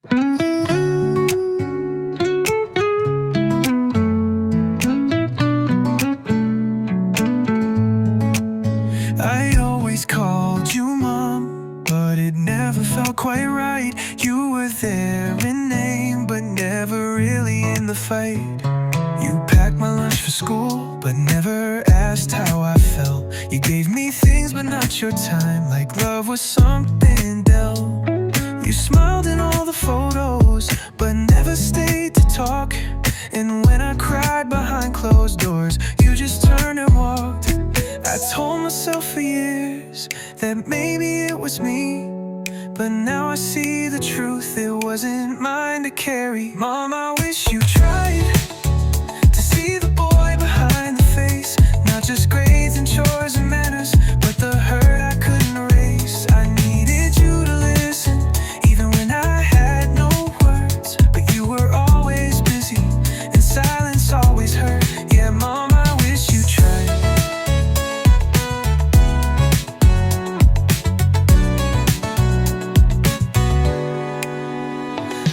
I always called you mom, but it never felt quite right. You were there in name, but never really in the fight. You packed my lunch for school, but never asked how I felt. You gave me things, but not your time, like love was something dealt. You smiled in all the photos, but never stayed to talk. And when I cried behind closed doors, you just turned and walked. I told myself for years that maybe it was me, but now I see the truth, it wasn't mine to carry. Mom, I wish you tried to see the boy behind the face, not just grades and chores and manners, but the hurt I couldn't erase. I needed you to listen, even when I had no words, but you were always busy, and silence always hurt. Yeah, Mom, I wish you tried.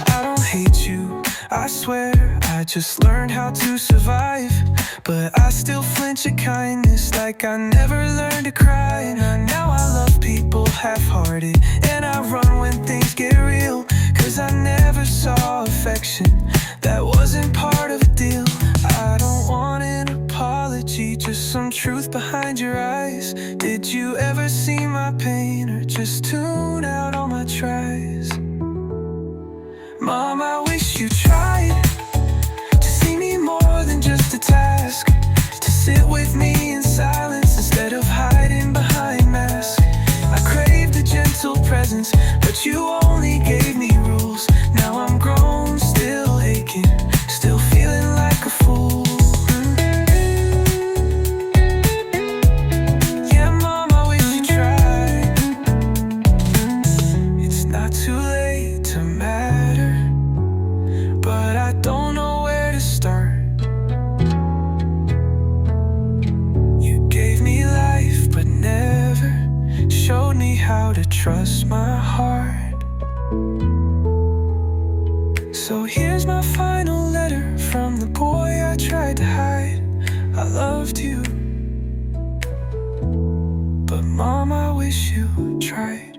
I don't hate you, I swear, I just learned how to survive. But I still flinch at kindness, like I never learned to cry. And now I love people half-hearted, and I run when things get real, 'cause I never saw affection that wasn't part of a deal. I don't want an apology, just some truth behind your eyes. Did you ever see my pain, or just tune out all my tries? Mom, I wish you tried to see me more than just a task, to sit with me in silence instead of hiding behind masks. I craved a gentle presence, but you only gave me rules. Now I'm grown, still aching, still feeling like a fool. Yeah, Mom, I wish you tried. It's not too late to matter, but I don't know where to start. You gave me life, but never showed me how to trust my heart. So here's my final letter from the boy I tried to hide. I loved you, but Mom, I wish you tried.